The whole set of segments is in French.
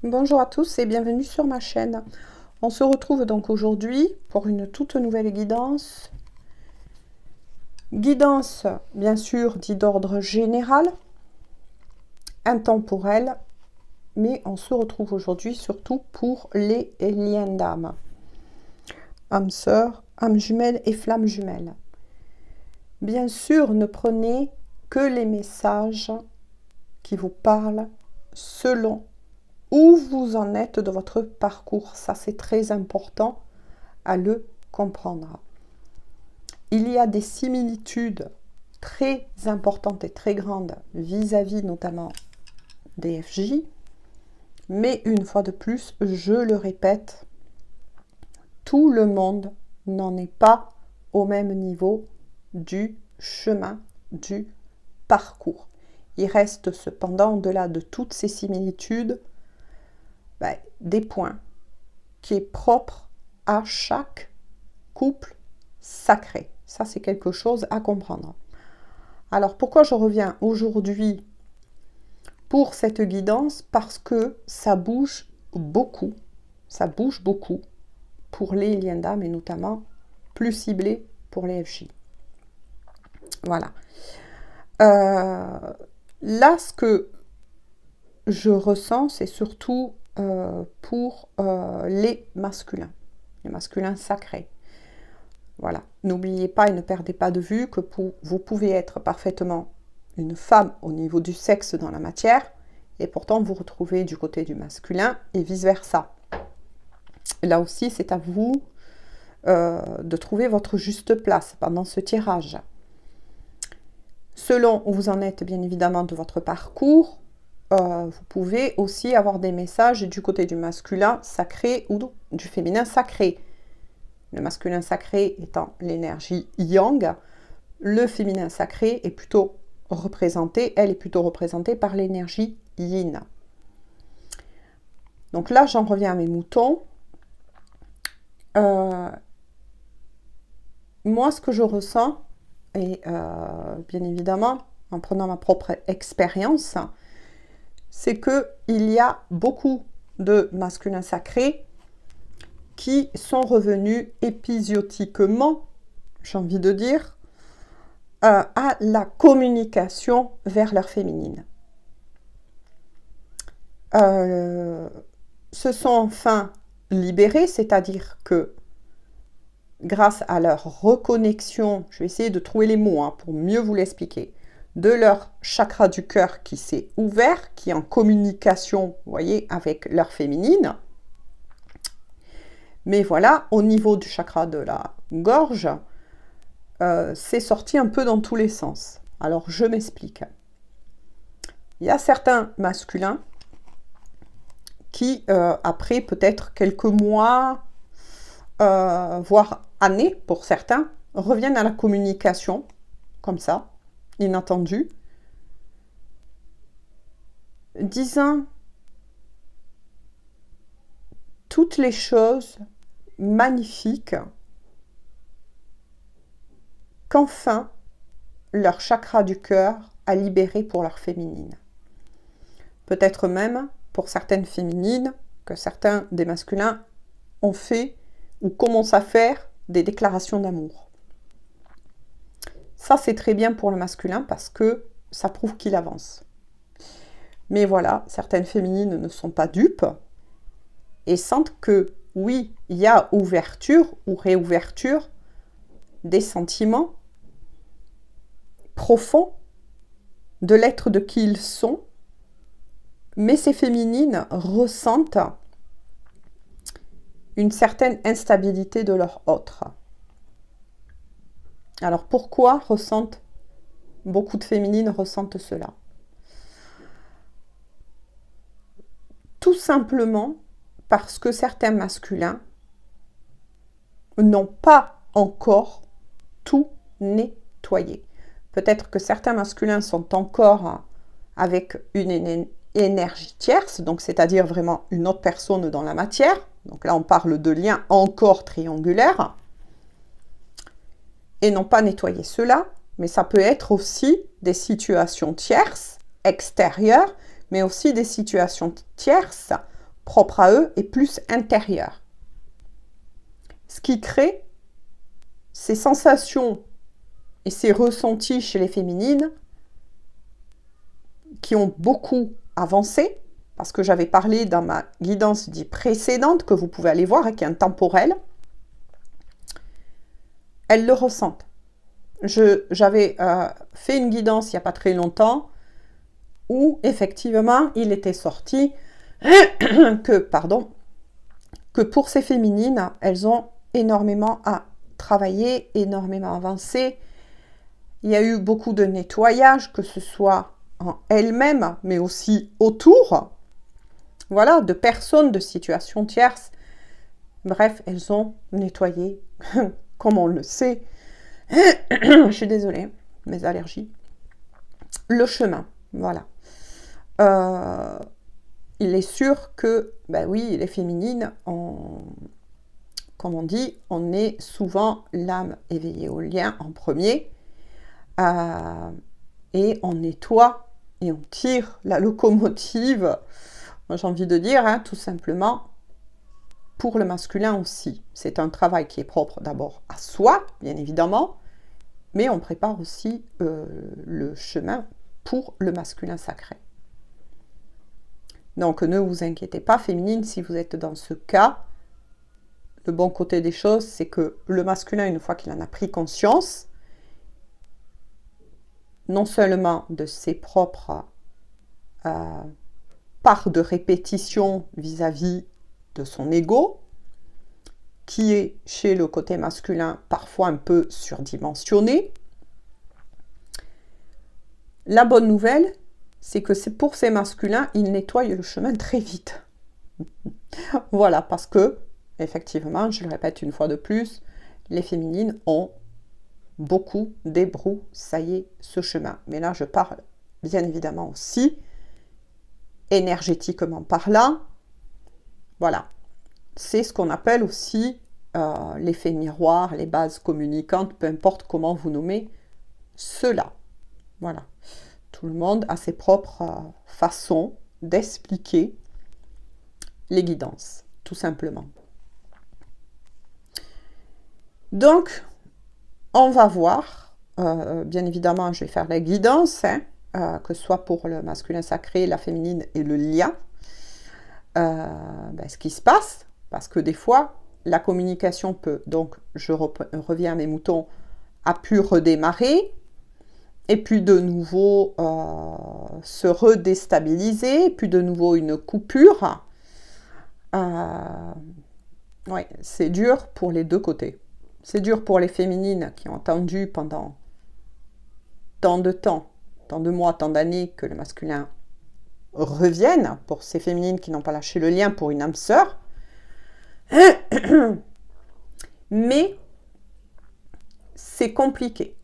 Bonjour à tous et bienvenue sur ma chaîne. On se retrouve donc aujourd'hui pour une toute nouvelle guidance. Guidance, bien sûr, dit d'ordre général, intemporelle, mais on se retrouve aujourd'hui surtout pour les liens d'âme. Âme sœur, âme jumelle et flamme jumelle. Bien sûr, ne prenez que les messages qui vous parlent selon où vous en êtes de votre parcours. Ça, c'est très important à le comprendre. Il y a des similitudes très importantes et très grandes vis-à-vis notamment des FJ, mais une fois de plus, je le répète, tout le monde n'en est pas au même niveau du chemin, du parcours. Il reste cependant, au-delà de toutes ces similitudes, des points qui est propre à chaque couple sacré. Ça, c'est quelque chose à comprendre. Alors, pourquoi je reviens aujourd'hui pour cette guidance? Parce que ça bouge beaucoup. Ça bouge beaucoup pour les liens d'âme et notamment plus ciblé pour les FJ. Voilà. Là, ce que je ressens, c'est surtout pour les masculins sacrés. Voilà, n'oubliez pas et ne perdez pas de vue que vous pouvez être parfaitement une femme au niveau du sexe dans la matière et pourtant vous retrouvez du côté du masculin et vice-versa. Là aussi, c'est à vous de trouver votre juste place pendant ce tirage. Selon où vous en êtes, bien évidemment, de votre parcours, vous pouvez aussi avoir des messages du côté du masculin sacré ou du féminin sacré. Le masculin sacré étant l'énergie yang, le féminin sacré est plutôt représenté, elle est plutôt représentée par l'énergie yin. Donc là, j'en reviens à mes moutons. Moi, ce que je ressens, et bien évidemment, en prenant ma propre expérience, c'est qu'il y a beaucoup de masculins sacrés qui sont revenus épisodiquement, j'ai envie de dire, à la communication vers leur féminine. Se sont enfin libérés, c'est-à-dire que grâce à leur reconnexion, je vais essayer de trouver les mots pour mieux vous l'expliquer, de leur chakra du cœur qui s'est ouvert, qui est en communication, vous voyez, avec leur féminine. Mais voilà, au niveau du chakra de la gorge, c'est sorti un peu dans tous les sens. Alors, je m'explique. Il y a certains masculins qui, après peut-être quelques mois, voire années pour certains, reviennent à la communication, comme ça, inattendu, disant toutes les choses magnifiques qu'enfin leur chakra du cœur a libéré pour leur féminine. Peut-être même pour certaines féminines que certains des masculins ont fait ou commencent à faire des déclarations d'amour. Ça, c'est très bien pour le masculin parce que ça prouve qu'il avance. Mais voilà, certaines féminines ne sont pas dupes et sentent que oui, il y a ouverture ou réouverture des sentiments profonds de l'être de qui ils sont, mais ces féminines ressentent une certaine instabilité de leur autre. Alors pourquoi beaucoup de féminines ressentent cela? Tout simplement parce que certains masculins n'ont pas encore tout nettoyé. Peut-être que certains masculins sont encore avec une énergie tierce, donc c'est-à-dire vraiment une autre personne dans la matière. Donc là, on parle de liens encore triangulaires et n'ont pas nettoyé cela, mais ça peut être aussi des situations tierces, extérieures, mais aussi des situations tierces propre à eux et plus intérieur. Ce qui crée ces sensations et ces ressentis chez les féminines qui ont beaucoup avancé, parce que j'avais parlé dans ma guidance dite précédente, que vous pouvez aller voir, et qui est intemporelle, elles le ressentent. J'avais fait une guidance il n'y a pas très longtemps, où effectivement, il était sorti que pour ces féminines, elles ont énormément à travailler, énormément avancé. Il y a eu beaucoup de nettoyage, que ce soit en elles-mêmes, mais aussi autour, voilà, de personnes, de situations tierces. Bref, elles ont nettoyé, comme on le sait. Je suis désolée, mes allergies. Le chemin, voilà. Il est sûr que, ben oui, les féminines, comme on dit, on est souvent l'âme éveillée au lien en premier. Et on nettoie et on tire la locomotive, j'ai envie de dire, hein, tout simplement, pour le masculin aussi. C'est un travail qui est propre d'abord à soi, bien évidemment, mais on prépare aussi le chemin pour le masculin sacré. Donc ne vous inquiétez pas, féminine, si vous êtes dans ce cas, le bon côté des choses, c'est que le masculin, une fois qu'il en a pris conscience, non seulement de ses propres parts de répétition vis-à-vis de son ego, qui est chez le côté masculin parfois un peu surdimensionné. La bonne nouvelle, c'est que c'est pour ces masculins, ils nettoient le chemin très vite. Voilà, parce que, effectivement, je le répète une fois de plus, les féminines ont beaucoup débroussaillé ce chemin. Mais là, je parle bien évidemment aussi énergétiquement parlant. Voilà. C'est ce qu'on appelle aussi l'effet miroir, les bases communicantes, peu importe comment vous nommez cela. Voilà. Tout le monde a ses propres façons d'expliquer les guidances, tout simplement. Donc, on va voir, bien évidemment, je vais faire la guidance, que ce soit pour le masculin sacré, la féminine et le lien, ce qui se passe, parce que des fois, la communication peut, donc je reviens à mes moutons, a pu redémarrer, et puis de nouveau se redéstabiliser, puis de nouveau une coupure. Ouais, c'est dur pour les deux côtés. C'est dur pour les féminines qui ont attendu pendant tant de temps, tant de mois, tant d'années que le masculin revienne, pour ces féminines qui n'ont pas lâché le lien pour une âme sœur. Mais c'est compliqué.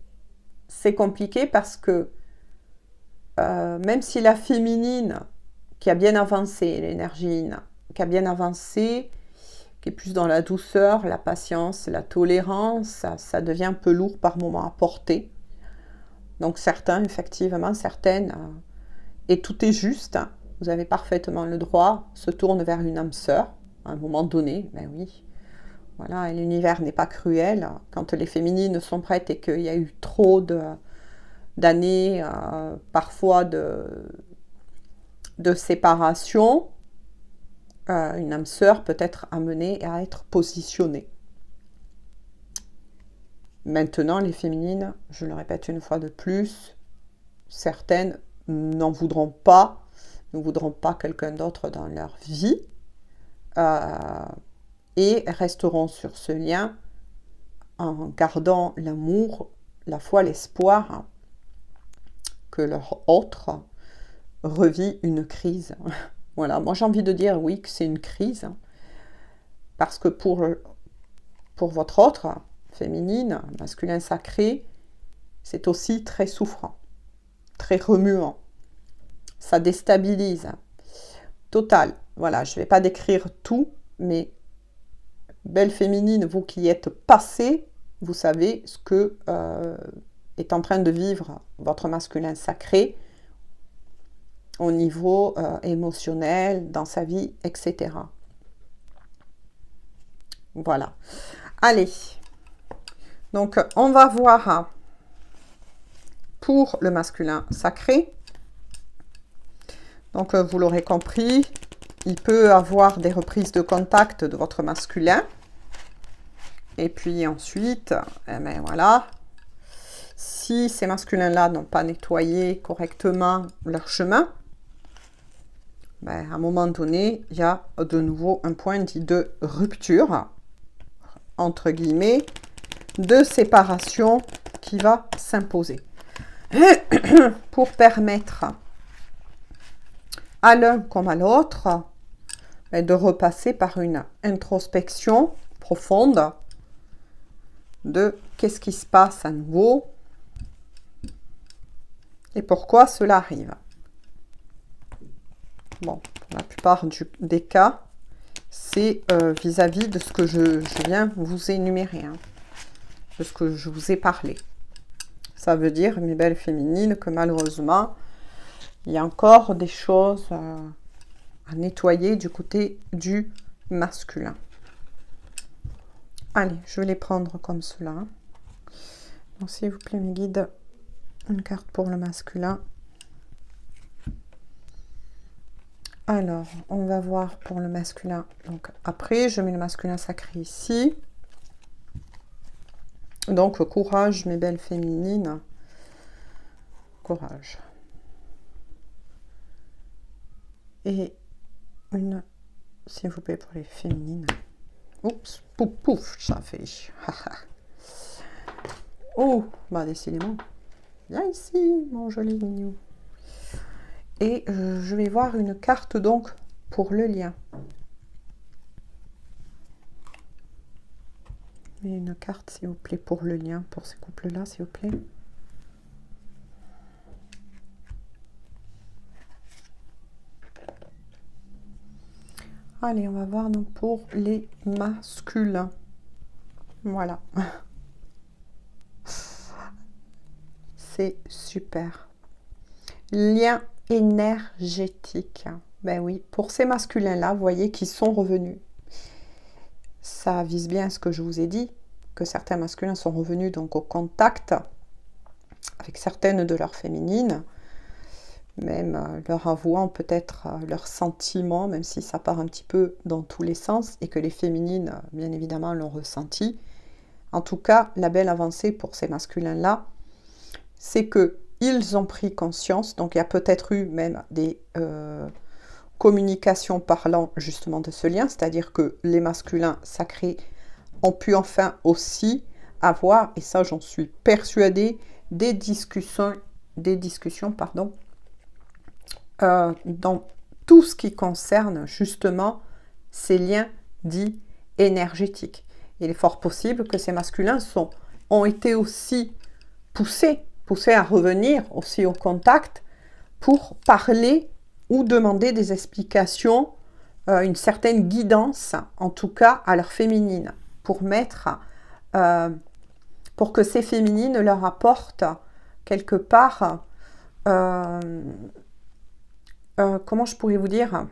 C'est compliqué parce que même si la féminine qui a bien avancé, l'énergie qui a bien avancé, qui est plus dans la douceur, la patience, la tolérance, ça devient un peu lourd par moment à porter. Donc certains, effectivement, certaines, et tout est juste, vous avez parfaitement le droit, se tournent vers une âme sœur, à un moment donné, ben oui. Voilà, et l'univers n'est pas cruel. Quand les féminines sont prêtes et qu'il y a eu trop d'années, parfois de séparation, une âme sœur peut être amenée à être positionnée. Maintenant, les féminines, je le répète une fois de plus, certaines n'en voudront pas, ne voudront pas quelqu'un d'autre dans leur vie, et resteront sur ce lien en gardant l'amour, la foi, l'espoir que leur autre revit une crise. Voilà, moi j'ai envie de dire oui que c'est une crise, parce que pour votre autre, féminine, masculin sacré, c'est aussi très souffrant, très remuant. Ça déstabilise. Total. Voilà, je ne vais pas décrire tout, mais belle féminine, vous qui êtes passée, vous savez ce que est en train de vivre votre masculin sacré. au niveau émotionnel, dans sa vie, etc. Voilà. Allez. Donc, on va voir pour le masculin sacré. Donc, vous l'aurez compris, il peut avoir des reprises de contact de votre masculin. Et puis ensuite, eh ben voilà, si ces masculins-là n'ont pas nettoyé correctement leur chemin, ben, à un moment donné, il y a de nouveau un point dit de rupture, entre guillemets, de séparation qui va s'imposer. Pour permettre à l'un comme à l'autre de repasser par une introspection profonde de qu'est-ce qui se passe à nouveau et pourquoi cela arrive. Bon, pour la plupart des cas, c'est vis-à-vis de ce que je viens vous énumérer, hein, de ce que je vous ai parlé. Ça veut dire, mes belles féminines, que malheureusement, il y a encore des choses à nettoyer du côté du masculin. Allez, je vais les prendre comme cela. Donc, s'il vous plaît, mes guides, une carte pour le masculin. Alors, on va voir pour le masculin. Donc, après, je mets le masculin sacré ici. Donc, courage, mes belles féminines. Courage. Et une, s'il vous plaît, pour les féminines. Oups, pouf, pouf, ça fait. Oh, bah décidément. Viens ici, mon joli mignon. Et je vais voir une carte donc pour le lien. Et une carte, s'il vous plaît, pour le lien, pour ces couples-là, s'il vous plaît. Allez, on va voir donc pour les masculins. Voilà. C'est super. Lien énergétique. Ben oui, pour ces masculins-là, vous voyez qu'ils sont revenus. Ça vise bien ce que je vous ai dit, que certains masculins sont revenus donc au contact avec certaines de leurs féminines, même leur avouant peut-être leurs sentiments, même si ça part un petit peu dans tous les sens, et que les féminines, bien évidemment, l'ont ressenti. En tout cas, la belle avancée pour ces masculins-là, c'est qu'ils ont pris conscience, donc il y a peut-être eu même des communications parlant justement de ce lien, c'est-à-dire que les masculins sacrés ont pu enfin aussi avoir, et ça j'en suis persuadée, des discussions dans tout ce qui concerne justement ces liens dits énergétiques. Il est fort possible que ces masculins ont été aussi poussés à revenir aussi au contact pour parler ou demander des explications, une certaine guidance, en tout cas à leur féminine, pour que ces féminines leur apportent quelque part, comment je pourrais vous dire,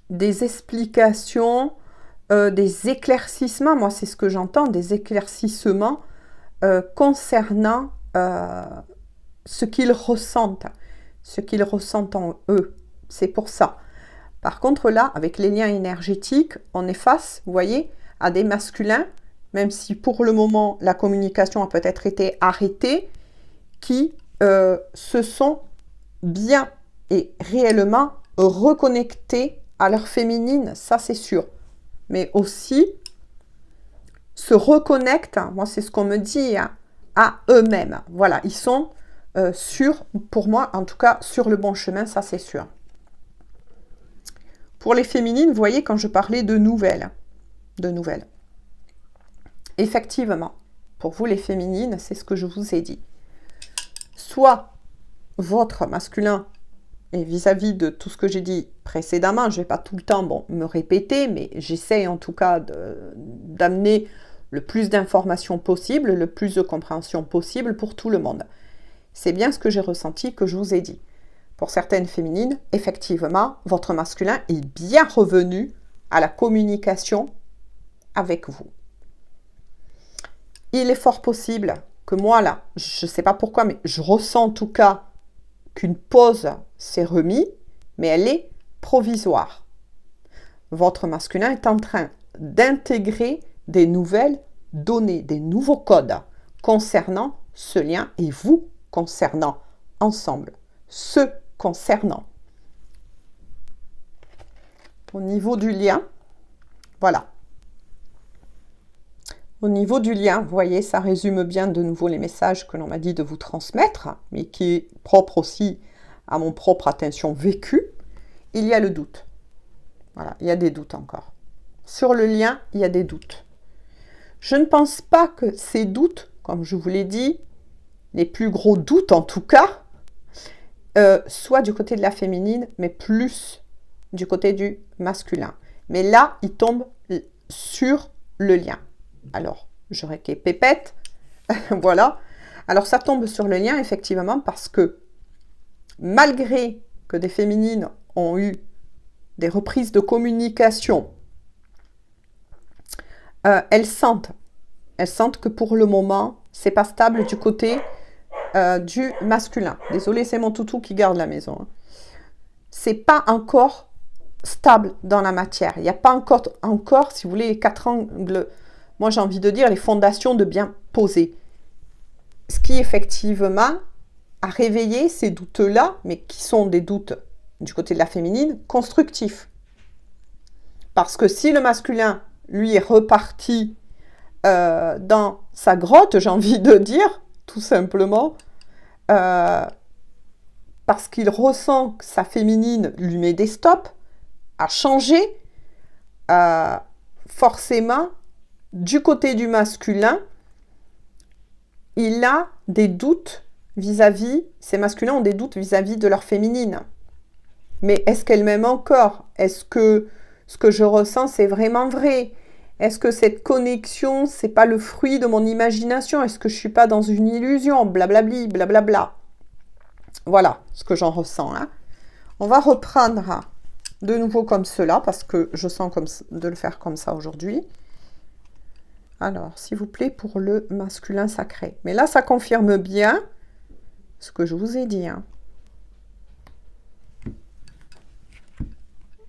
des explications, des éclaircissements, moi c'est ce que j'entends, des éclaircissements concernant ce qu'ils ressentent en eux. C'est pour ça. Par contre là, avec les liens énergétiques, on est face, vous voyez, à des masculins, même si pour le moment la communication a peut-être été arrêtée, qui se sont bien et réellement reconnectés à leur féminine, ça c'est sûr. Mais aussi se reconnectent, moi c'est ce qu'on me dit, hein, à eux-mêmes. Voilà, ils sont pour moi en tout cas, sur le bon chemin, ça c'est sûr. Pour les féminines, vous voyez, quand je parlais de nouvelles, effectivement, pour vous les féminines, c'est ce que je vous ai dit. Soit votre masculin, et vis-à-vis de tout ce que j'ai dit précédemment, je ne vais pas tout le temps me répéter, mais j'essaie en tout cas d'amener le plus d'informations possible, le plus de compréhension possible pour tout le monde. C'est bien ce que j'ai ressenti, que je vous ai dit. pour certaines féminines, effectivement, votre masculin est bien revenu à la communication avec vous. Il est fort possible que moi, là, je ne sais pas pourquoi, mais je ressens en tout cas qu'une pause s'est remise, mais elle est provisoire. Votre masculin est en train d'intégrer des nouvelles données, des nouveaux codes concernant ce lien et vous concernant ensemble, ce concernant. Au niveau du lien, voilà. Au niveau du lien, vous voyez, ça résume bien de nouveau les messages que l'on m'a dit de vous transmettre, mais qui est propre aussi à mon propre attention vécue. Il y a le doute. Voilà, il y a des doutes encore. Sur le lien, il y a des doutes. Je ne pense pas que ces doutes, comme je vous l'ai dit, les plus gros doutes en tout cas, soient du côté de la féminine, mais plus du côté du masculin. Mais là, il tombe sur le lien. Alors, je répète, voilà. Alors, ça tombe sur le lien, effectivement, parce que malgré que des féminines ont eu des reprises de communication, elles sentent que pour le moment, c'est pas stable du côté du masculin. Désolée, c'est mon toutou qui garde la maison. Hein. C'est pas encore stable dans la matière. Il n'y a pas encore, si vous voulez, les 4 angles, moi j'ai envie de dire, les fondations de bien posées. Ce qui effectivement a réveillé ces doutes-là, mais qui sont des doutes du côté de la féminine, constructifs. Parce que si le masculin, lui, est reparti dans sa grotte, j'ai envie de dire, tout simplement, parce qu'il ressent que sa féminine lui met des stops, a changé, forcément, du côté du masculin, il a des doutes vis-à-vis, ces masculins ont des doutes vis-à-vis de leur féminine. Mais est-ce qu'elle m'aime encore? Est-ce que ce que je ressens, c'est vraiment vrai? Est-ce que cette connexion, c'est pas le fruit de mon imagination? Est-ce que je suis pas dans une illusion? Blablabli, blablabla. Voilà ce que j'en ressens. Hein. On va reprendre de nouveau comme cela, parce que je sens de le faire comme ça aujourd'hui. Alors, s'il vous plaît, pour le masculin sacré. Mais là, ça confirme bien ce que je vous ai dit. Hein.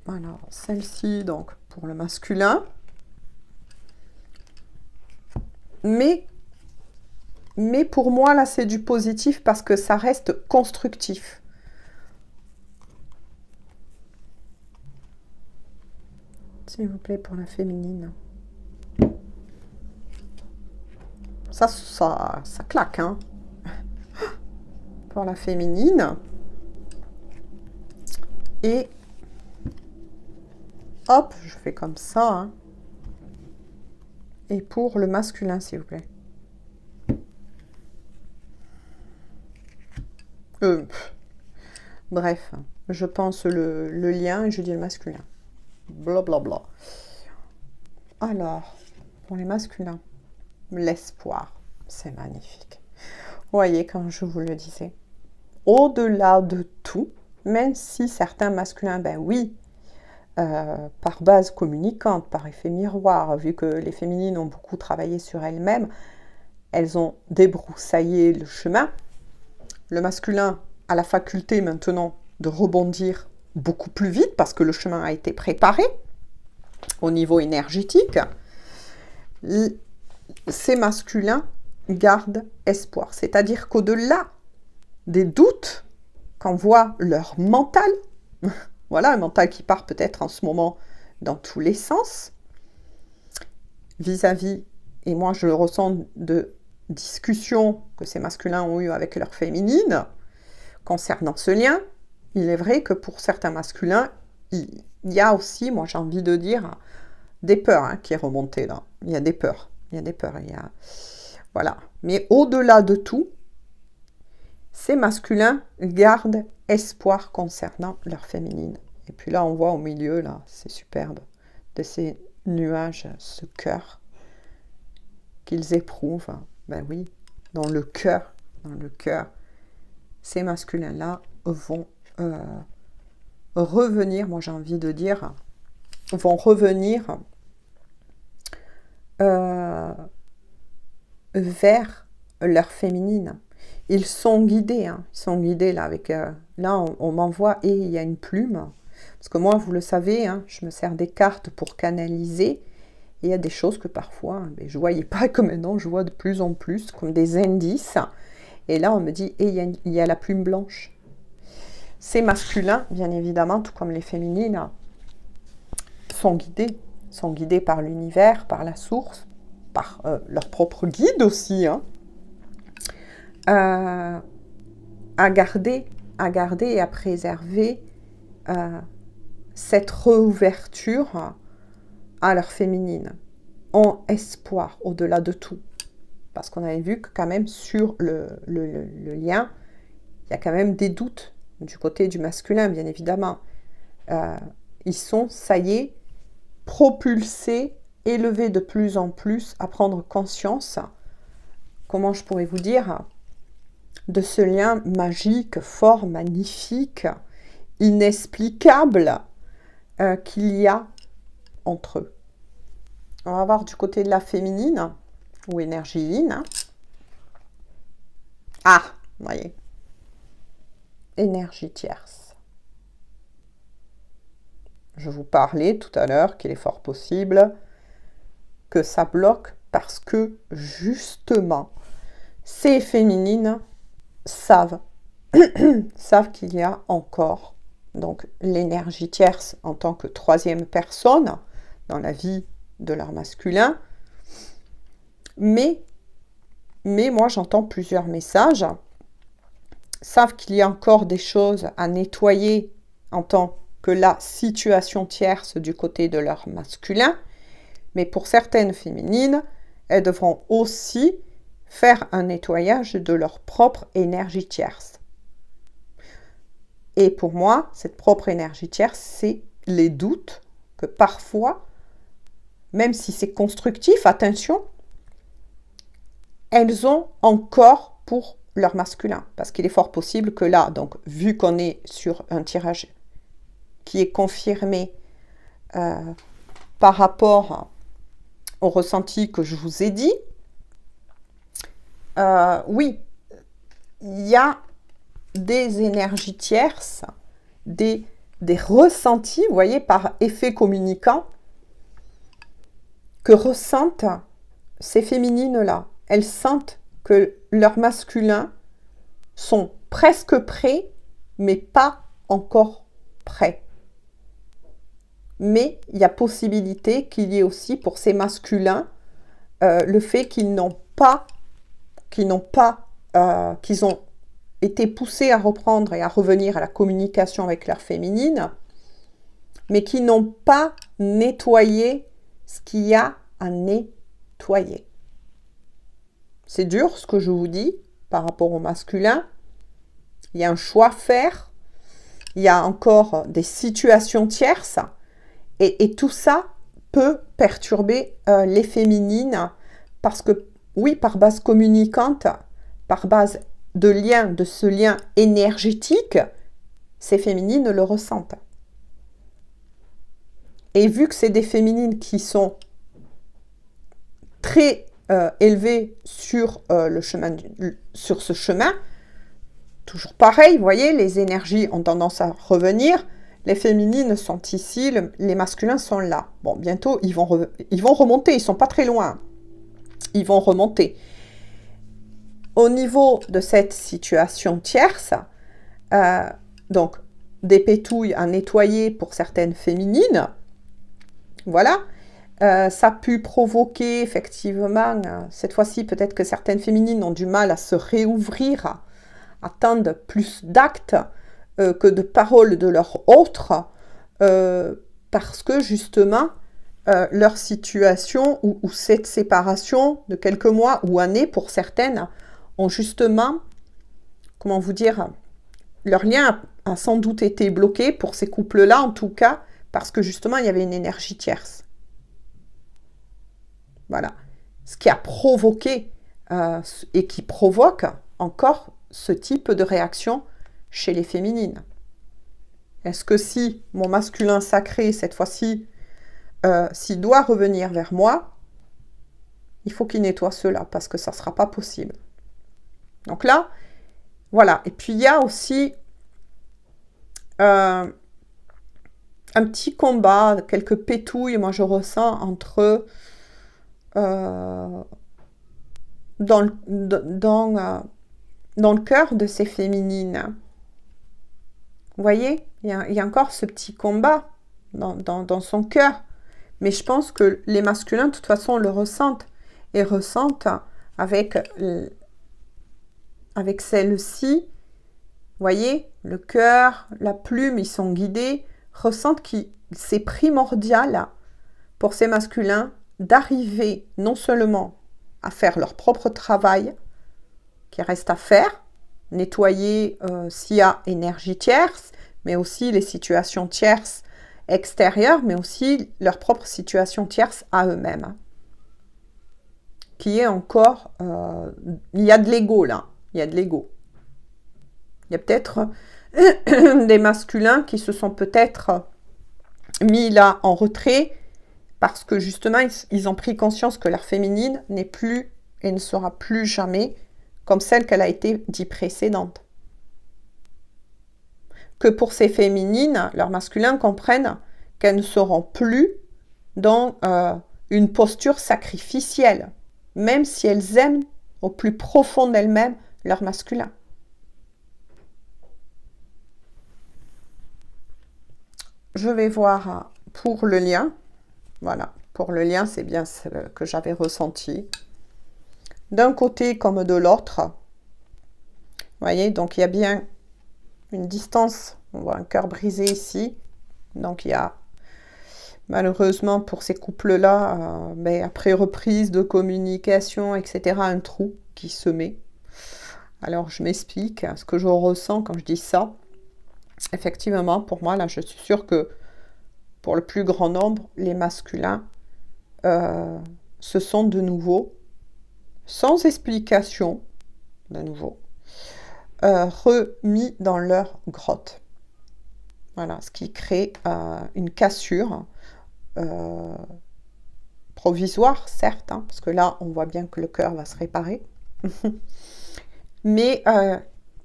Alors, celle-ci, donc, pour le masculin. Mais pour moi, là, c'est du positif parce que ça reste constructif. S'il vous plaît, pour la féminine. Ça claque, hein. Pour la féminine. Et hop, je fais comme ça. Hein. Et pour le masculin, s'il vous plaît. Bref, je pense le lien et je dis le masculin. Blablabla. Alors, pour les masculins, l'espoir, c'est magnifique. Vous voyez, comme je vous le disais, au-delà de tout, même si certains masculins, ben oui, par base communicante, par effet miroir, vu que les féminines ont beaucoup travaillé sur elles-mêmes, elles ont débroussaillé le chemin. Le masculin a la faculté maintenant de rebondir beaucoup plus vite parce que le chemin a été préparé au niveau énergétique. Ces masculins gardent espoir. C'est-à-dire qu'au-delà des doutes qu'on voit leur mental, voilà, un mental qui part peut-être en ce moment dans tous les sens, vis-à-vis, et moi je le ressens de discussions que ces masculins ont eues avec leur féminine concernant ce lien, il est vrai que pour certains masculins, il y a aussi, moi j'ai envie de dire, des peurs hein, qui est remontée là. Il y a des peurs, Voilà. Mais au-delà de tout, ces masculins gardent espoir concernant leur féminine. Et puis là, on voit au milieu, là, c'est superbe, de ces nuages, ce cœur qu'ils éprouvent. Ben oui, dans le cœur, ces masculins-là vont revenir, moi j'ai envie de dire, vont revenir vers leur féminine. Ils sont guidés, hein. Ils sont guidés là avec... là, on m'envoie et il y a une plume. Parce que moi, vous le savez, hein, je me sers des cartes pour canaliser. Et il y a des choses que parfois, je ne voyais pas, que maintenant je vois de plus en plus, comme des indices. Et là, on me dit, et il y a la plume blanche. Ces masculins, bien évidemment, tout comme les féminines, sont guidés par l'univers, par la source, par leur propre guide aussi, hein, à garder et à préserver cette réouverture à leur féminine, en espoir, au-delà de tout. Parce qu'on avait vu que quand même sur le lien, il y a quand même des doutes du côté du masculin, bien évidemment. Ils sont, ça y est, propulsés, élevés de plus en plus à prendre conscience, comment je pourrais vous dire, de ce lien magique, fort, magnifique, inexplicable qu'il y a entre eux. On va voir du côté de la féminine, ou énergie yin. Ah, vous voyez. Énergie tierce. Je vous parlais tout à l'heure qu'il est fort possible que ça bloque parce que, justement, ces féminines savent qu'il y a encore donc l'énergie tierce en tant que troisième personne dans la vie de leur masculin. Mais moi, j'entends plusieurs messages, savent qu'il y a encore des choses à nettoyer en tant que la situation tierce du côté de leur masculin, mais pour certaines féminines, elles devront aussi faire un nettoyage de leur propre énergie tierce. Et pour moi, cette propre énergie tierce, c'est les doutes que parfois, même si c'est constructif, attention, elles ont encore pour leur masculin. Parce qu'il est fort possible que là, donc, vu qu'on est sur un tirage qui est confirmé par rapport au ressenti que je vous ai dit, oui, il y a des énergies tierces, des ressentis, vous voyez, par effet communicant, que ressentent ces féminines-là. Elles sentent que leurs masculins sont presque prêts, mais pas encore prêts. Mais il y a possibilité qu'il y ait aussi pour ces masculins le fait qu'ils ont été poussés à reprendre et à revenir à la communication avec leur féminine, mais qui n'ont pas nettoyé ce qu'il y a à nettoyer. C'est dur ce que je vous dis par rapport au masculin. Il y a un choix à faire. Il y a encore des situations tierces. Et tout ça peut perturber les féminines parce que, oui, par base communicante, par base de lien, de ce lien énergétique, ces féminines le ressentent. Et vu que c'est des féminines qui sont très élevées sur sur ce chemin, toujours pareil, vous voyez, les énergies ont tendance à revenir. Les féminines sont ici, les masculins sont là. Bon, bientôt, ils vont remonter, ils ne sont pas très loin. Ils vont remonter. Au niveau de cette situation tierce, donc des pétouilles à nettoyer pour certaines féminines, voilà, ça a pu provoquer effectivement, cette fois-ci peut-être que certaines féminines ont du mal à se réouvrir, attendent plus d'actes que de paroles de leur autre, parce que justement, leur situation ou cette séparation de quelques mois ou années pour certaines ont justement, comment vous dire, leur lien a sans doute été bloqué pour ces couples-là en tout cas, parce que justement il y avait une énergie tierce. Voilà. Ce qui a provoqué et qui provoque encore ce type de réaction chez les féminines. Est-ce que si mon masculin sacré, cette fois-ci, s'il doit revenir vers moi, il faut qu'il nettoie cela, parce que ça ne sera pas possible. Donc là, voilà. Et puis, il y a aussi un petit combat, quelques pétouilles, moi je ressens, entre... dans le cœur de ces féminines. Vous voyez, il y a encore ce petit combat dans son cœur. Mais je pense que les masculins, de toute façon, le ressentent. Et ressentent avec celle-ci, vous voyez, le cœur, la plume, ils sont guidés, ressentent que c'est primordial pour ces masculins d'arriver non seulement à faire leur propre travail, qui reste à faire, nettoyer s'il y a énergie tierce, mais aussi les situations tierces extérieures, mais aussi leur propre situation tierce à eux-mêmes. Qui est encore... il y a de l'ego là, il y a de l'ego. Il y a peut-être des masculins qui se sont peut-être mis là en retrait parce que justement, ils ont pris conscience que leur féminine n'est plus et ne sera plus jamais comme celle qu'elle a été dit précédente. Que pour ces féminines, leurs masculins comprennent qu'elles ne seront plus dans une posture sacrificielle, même si elles aiment au plus profond d'elles-mêmes leur masculin. Je vais voir pour le lien. Voilà, pour le lien, c'est bien ce que j'avais ressenti. D'un côté comme de l'autre. Vous voyez, donc il y a bien une distance. On voit un cœur brisé ici. Donc il y a, malheureusement pour ces couples-là, après reprise de communication, etc., un trou qui se met. Alors je m'explique ce que je ressens quand je dis ça. Effectivement, pour moi, là, je suis sûre que pour le plus grand nombre, les masculins se sont de nouveau, sans explication, de nouveau, remis dans leur grotte. Voilà, ce qui crée une cassure provisoire, certes, hein, parce que là, on voit bien que le cœur va se réparer. Mais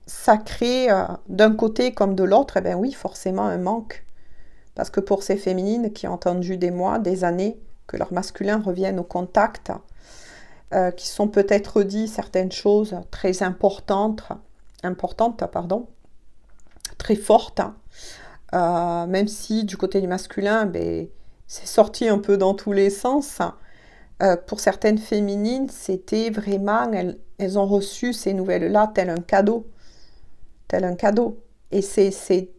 ça crée d'un côté comme de l'autre, eh bien oui, forcément un manque. Parce que pour ces féminines qui ont entendu des mois, des années, que leurs masculins reviennent au contact, qui sont peut-être dit certaines choses très importantes, très fortes, même si du côté du masculin, c'est sorti un peu dans tous les sens. Pour certaines féminines, c'était vraiment, elles ont reçu ces nouvelles-là tel un cadeau. Et c'est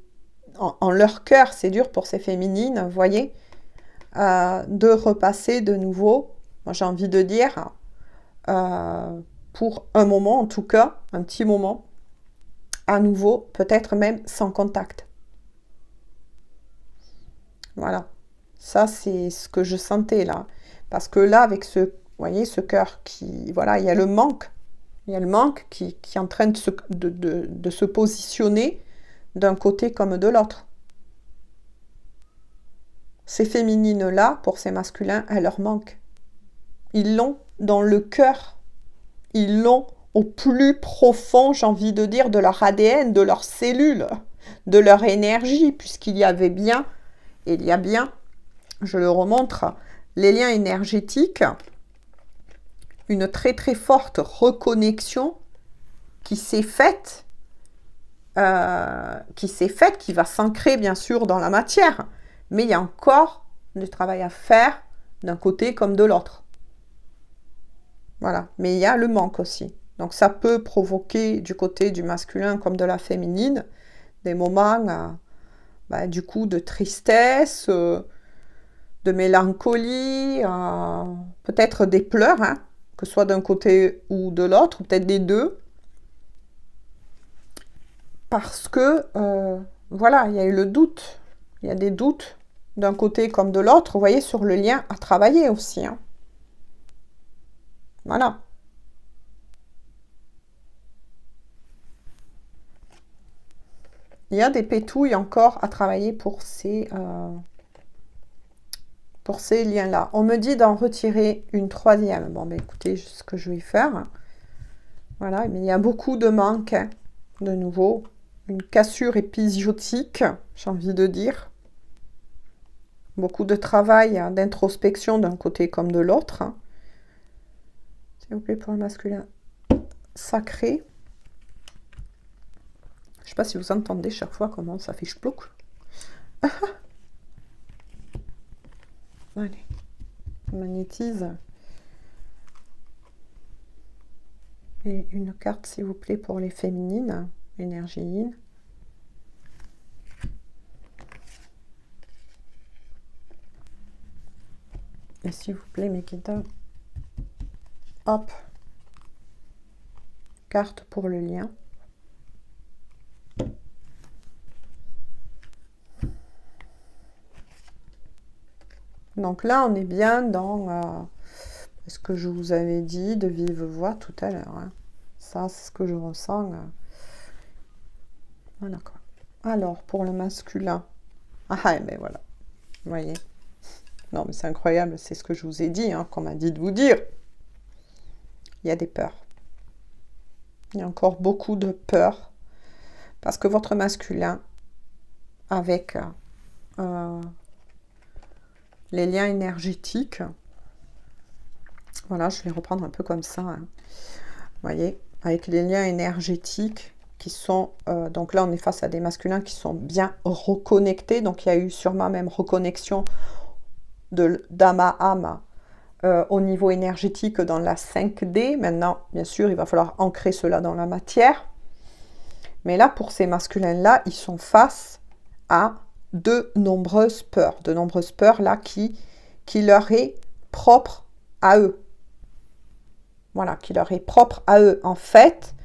en leur cœur, c'est dur pour ces féminines, vous voyez, de repasser de nouveau, moi j'ai envie de dire, pour un moment en tout cas, un petit moment, à nouveau, peut-être même sans contact. Voilà, ça c'est ce que je sentais là. Parce que là, avec vous voyez, ce cœur qui, voilà, il y a le manque qui est en train de se positionner d'un côté comme de l'autre. Ces féminines-là, pour ces masculins, elles leur manquent. Ils l'ont dans le cœur. Ils l'ont au plus profond, j'ai envie de dire, de leur ADN, de leurs cellules, de leur énergie, puisqu'il y avait bien, et il y a bien, je le remontre, les liens énergétiques, une très très forte reconnexion qui s'est faite, qui va s'ancrer bien sûr dans la matière, mais il y a encore du travail à faire d'un côté comme de l'autre. Voilà, mais il y a le manque aussi. Donc ça peut provoquer du côté du masculin comme de la féminine des moments du coup de tristesse, de mélancolie, peut-être des pleurs, hein, que ce soit d'un côté ou de l'autre, ou peut-être des deux. Parce que, voilà, il y a eu le doute. Il y a des doutes d'un côté comme de l'autre, vous voyez, sur le lien à travailler aussi. Hein. Voilà. il y a des pétouilles encore à travailler pour ces liens-là. On me dit d'en retirer une troisième. Bon, ben écoutez, ce que je vais faire. Voilà, mais il y a beaucoup de manques, hein, de nouveau. Une cassure épisodique, j'ai envie de dire. Beaucoup de travail, hein, d'introspection d'un côté comme de l'autre. Hein. S'il vous plaît, pour le masculin sacré. Je ne sais pas si vous entendez chaque fois comment ça fait chplouk. Allez, on magnétise. Et une carte, s'il vous plaît, pour les féminines, énergie yin. Et s'il vous plaît, mes guides, hop, carte pour le lien. Donc là, on est bien dans ce que je vous avais dit de vive voix tout à l'heure. Hein. Ça, c'est ce que je ressens. Voilà quoi. Alors, pour le masculin. Ah, mais voilà. Vous voyez. Non, mais c'est incroyable. C'est ce que je vous ai dit, hein, qu'on m'a dit de vous dire. Il y a des peurs. Il y a encore beaucoup de peurs. Parce que votre masculin, avec les liens énergétiques, voilà, je vais reprendre un peu comme ça. Hein. Vous voyez, avec les liens énergétiques qui sont... donc là, on est face à des masculins qui sont bien reconnectés. Donc, il y a eu sûrement même reconnexion d'âme à âme au niveau énergétique dans la 5D. Maintenant, bien sûr, il va falloir ancrer cela dans la matière. Mais là, pour ces masculins-là, ils sont face à de nombreuses peurs là qui leur est propre à eux. Voilà, qui leur est propre à eux, en fait,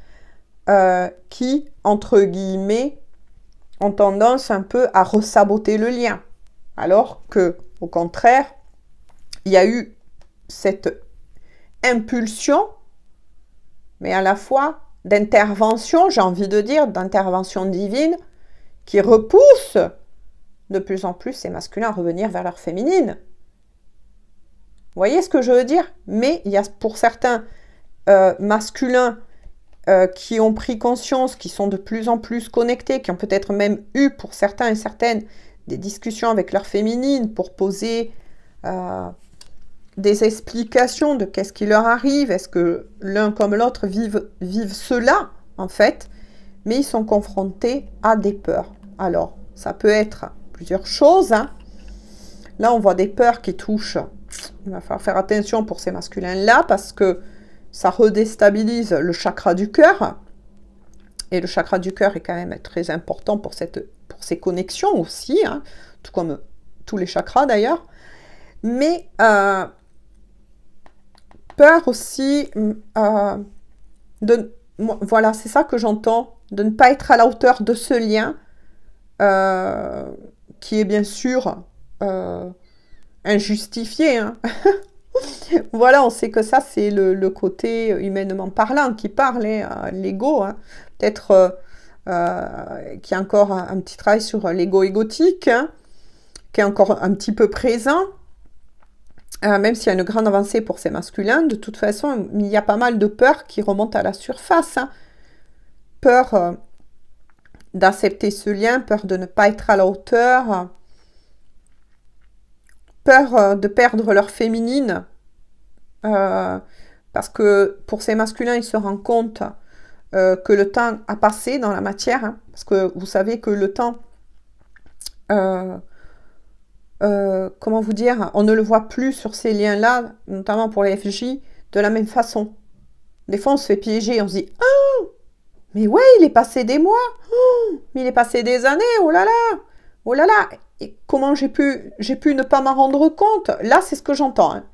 qui, entre guillemets, ont tendance un peu à ressaboter le lien. Alors que, au contraire, il y a eu cette impulsion, mais à la fois d'intervention, j'ai envie de dire, d'intervention divine, qui repousse de plus en plus ces masculins à revenir vers leur féminine. Vous voyez ce que je veux dire? Mais il y a pour certains masculins qui ont pris conscience, qui sont de plus en plus connectés, qui ont peut-être même eu pour certains et certaines des discussions avec leur féminine pour poser des explications de qu'est-ce qui leur arrive, est-ce que l'un comme l'autre vivent cela en fait, mais ils sont confrontés à des peurs. Alors, ça peut être plusieurs choses. Hein. Là, on voit des peurs qui touchent. Il va falloir faire attention pour ces masculins-là parce que ça redéstabilise le chakra du cœur. Et le chakra du cœur est quand même très important pour ces connexions aussi, hein, tout comme tous les chakras d'ailleurs. Mais peur aussi voilà, c'est ça que j'entends, de ne pas être à la hauteur de ce lien qui est bien sûr injustifié. Hein. Voilà, on sait que ça, c'est le côté humainement parlant qui parle, hein, l'ego. Hein. Peut-être qu'il y a encore un petit travail sur l'ego égotique, hein, qui est encore un petit peu présent. Même s'il y a une grande avancée pour ces masculins, de toute façon, il y a pas mal de peurs qui remontent à la surface. Hein. Peur d'accepter ce lien, peur de ne pas être à la hauteur, peur de perdre leur féminine, parce que pour ces masculins, ils se rendent compte que le temps a passé dans la matière, hein, parce que vous savez que le temps... comment vous dire, on ne le voit plus sur ces liens-là, notamment pour les FJ, de la même façon. Des fois, on se fait piéger, on se dit « Oh, mais ouais, il est passé des mois, oh, mais il est passé des années, oh là là, oh là là, et comment j'ai pu ne pas m'en rendre compte ?» Là, c'est ce que j'entends hein,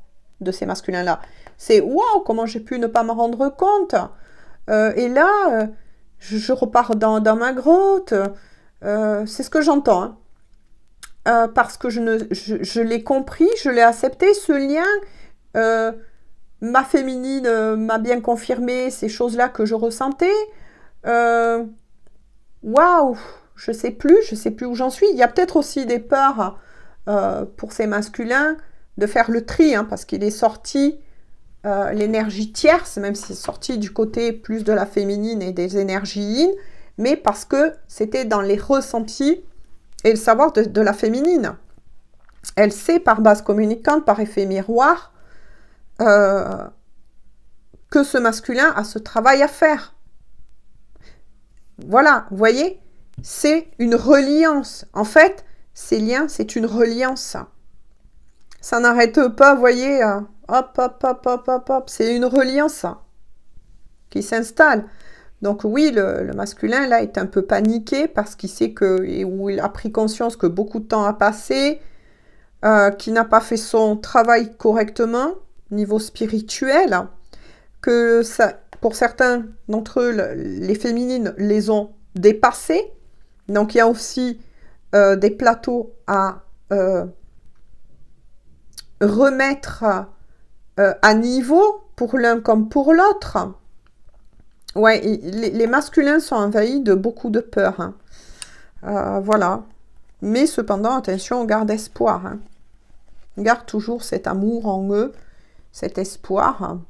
de ces masculins-là. C'est « Waouh, comment j'ai pu ne pas m'en rendre compte ?» Et là, je repars dans ma grotte. C'est ce que j'entends, hein. Parce que je l'ai compris, je l'ai accepté, ce lien, ma féminine m'a bien confirmé ces choses-là que je ressentais. Waouh, je sais plus où j'en suis. Il y a peut-être aussi des peurs pour ces masculins de faire le tri, hein, parce qu'il est sorti l'énergie tierce, même si c'est sorti du côté plus de la féminine et des énergies yin, mais parce que c'était dans les ressentis et le savoir de la féminine. Elle sait par base communicante, par effet miroir, que ce masculin a ce travail à faire. Voilà, vous voyez, c'est une reliance. En fait, ces liens, c'est une reliance. Ça n'arrête pas, vous voyez, hop, hop, hop, hop, hop, hop. C'est une reliance qui s'installe. Donc oui, le masculin, là, est un peu paniqué parce qu'il sait que, ou il a pris conscience que beaucoup de temps a passé, qu'il n'a pas fait son travail correctement, niveau spirituel, que ça, pour certains d'entre eux, les féminines les ont dépassés. Donc il y a aussi des plateaux à remettre à niveau pour l'un comme pour l'autre. Ouais, les masculins sont envahis de beaucoup de peur. Hein. Voilà. Mais cependant, attention, on garde espoir. Hein. On garde toujours cet amour en eux, cet espoir. Hein.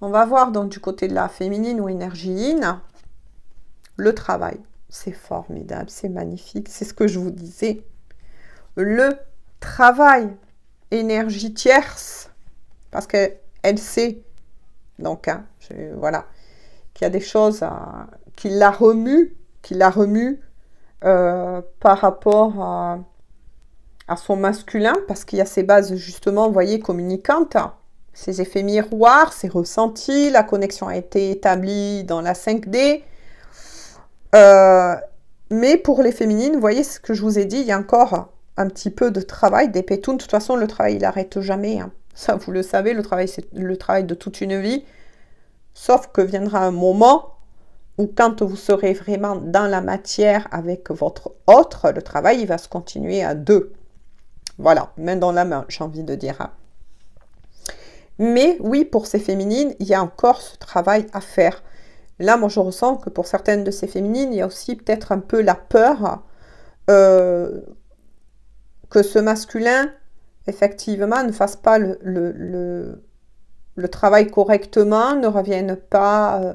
On va voir donc du côté de la féminine ou énergie yin, le travail. C'est formidable, c'est magnifique, c'est ce que je vous disais. Le travail, énergie tierce, parce qu'elle sait, donc, hein, voilà, qu'il y a des choses qui la remuent, par rapport à son masculin, parce qu'il y a ces bases, justement, vous voyez, communicantes, ces effets miroirs, ces ressentis, la connexion a été établie dans la 5D. Mais pour les féminines, vous voyez ce que je vous ai dit, il y a encore un petit peu de travail, des pétounes. De toute façon, le travail, il n'arrête jamais. Hein. Ça, vous le savez, le travail, c'est le travail de toute une vie. Sauf que viendra un moment où quand vous serez vraiment dans la matière avec votre autre, le travail, il va se continuer à deux. Voilà, main dans la main, j'ai envie de dire. Hein. Mais oui, pour ces féminines, il y a encore ce travail à faire. Là, moi, je ressens que pour certaines de ces féminines, il y a aussi peut-être un peu la peur que ce masculin, effectivement, ne fasse pas le travail correctement, ne revienne pas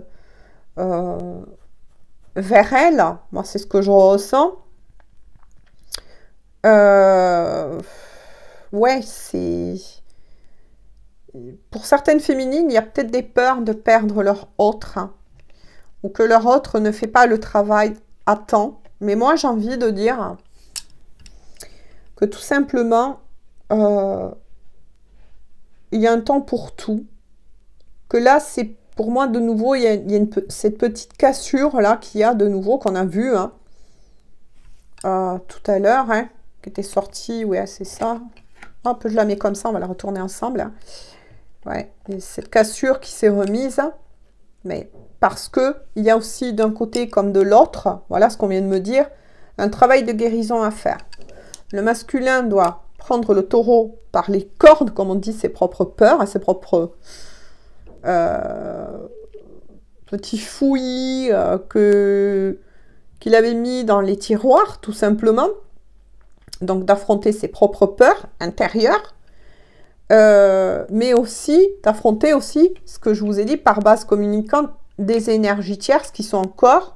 vers elle. Moi, c'est ce que je ressens. Ouais, c'est... Pour certaines féminines, il y a peut-être des peurs de perdre leur autre, hein, ou que leur autre ne fait pas le travail à temps. Mais moi, j'ai envie de dire que tout simplement, il y a un temps pour tout. Que là, c'est pour moi, de nouveau, il y a cette petite cassure là qu'il y a de nouveau, qu'on a vu hein, tout à l'heure, hein, qui était sortie. Ouais, c'est ça. Hop, je la mets comme ça, on va la retourner ensemble. Hein. Ouais, et cette cassure qui s'est remise, mais parce que il y a aussi d'un côté comme de l'autre, voilà ce qu'on vient de me dire, un travail de guérison à faire. Le masculin doit prendre le taureau par les cornes, comme on dit, ses propres peurs, ses propres petits fouillis qu'il avait mis dans les tiroirs, tout simplement. Donc d'affronter ses propres peurs intérieures. Mais aussi d'affronter aussi ce que je vous ai dit par base communicante des énergies tierces qui sont encore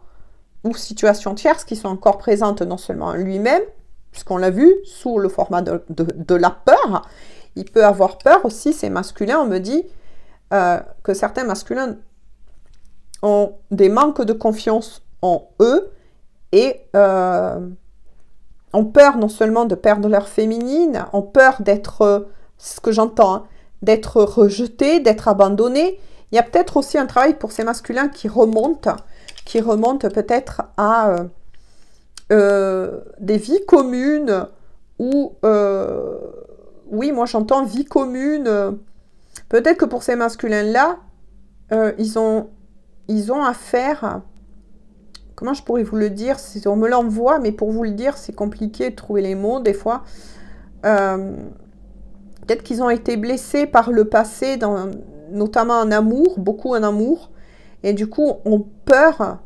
ou situations tierces qui sont encore présentes non seulement en lui-même, puisqu'on l'a vu sous le format de la peur, il peut avoir peur aussi, ces masculins, on me dit que certains masculins ont des manques de confiance en eux et ont peur non seulement de perdre leur féminine, ont peur d'être... c'est ce que j'entends, hein, d'être rejeté, d'être abandonné. Il y a peut-être aussi un travail pour ces masculins qui remonte peut-être à des vies communes ou, oui, moi j'entends vie commune. Peut-être que pour ces masculins-là, ils ont à faire, comment je pourrais vous le dire, on me l'envoie, mais pour vous le dire, c'est compliqué de trouver les mots des fois. Peut-être qu'ils ont été blessés par le passé, notamment en amour, beaucoup en amour, et du coup ont peur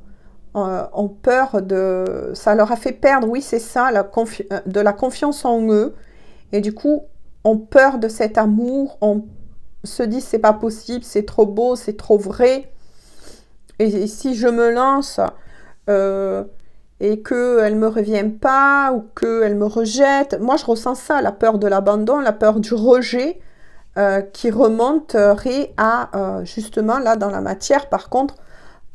ont peur de... Ça leur a fait perdre, oui, c'est ça, de la confiance en eux. Et du coup, ont peur de cet amour. On se dit, c'est pas possible, c'est trop beau, c'est trop vrai. Et si je me lance et qu'elle ne me revient pas ou qu'elle me rejette, moi, je ressens ça, la peur de l'abandon, la peur du rejet qui remonterait à, justement, là, dans la matière, par contre,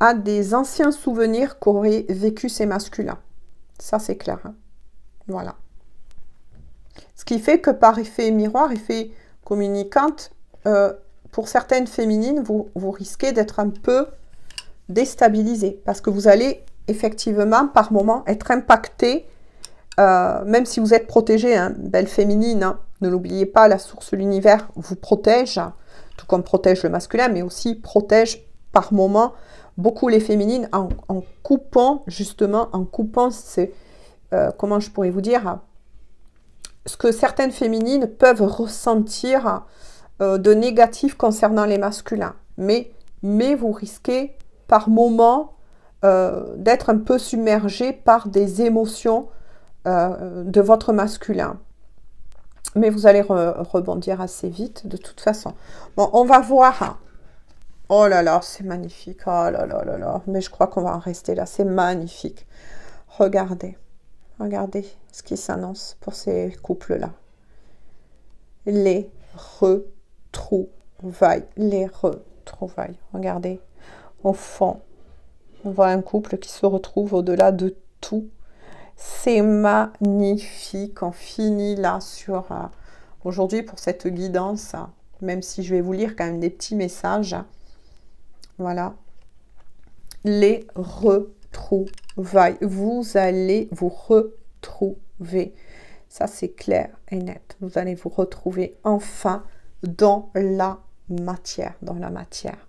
à des anciens souvenirs qu'auraient vécu ces masculins. Ça, c'est clair. Hein. Voilà. Ce qui fait que par effet miroir, effet communicante, pour certaines féminines, vous risquez d'être un peu déstabilisé parce que vous allez effectivement, par moment, être impacté, même si vous êtes protégé, hein, belle féminine, hein, ne l'oubliez pas, la source, l'univers vous protège, tout comme protège le masculin, mais aussi protège par moment beaucoup les féminines en coupant, justement, c'est, comment je pourrais vous dire, ce que certaines féminines peuvent ressentir de négatif concernant les masculins. Mais vous risquez par moment d'être un peu submergé par des émotions de votre masculin. Mais vous allez rebondir assez vite de toute façon. Bon, on va voir. Oh là là, c'est magnifique. Oh là là là là. Mais je crois qu'on va en rester là. C'est magnifique. Regardez. Regardez ce qui s'annonce pour ces couples-là. Les retrouvailles. Les retrouvailles. Regardez. Au fond, on voit un couple qui se retrouve au-delà de tout. C'est magnifique. On finit là sur... aujourd'hui, pour cette guidance, même si je vais vous lire quand même des petits messages. Voilà. Les retrouvailles. Vous allez vous retrouver. Ça, c'est clair et net. Vous allez vous retrouver enfin dans la matière. Dans la matière.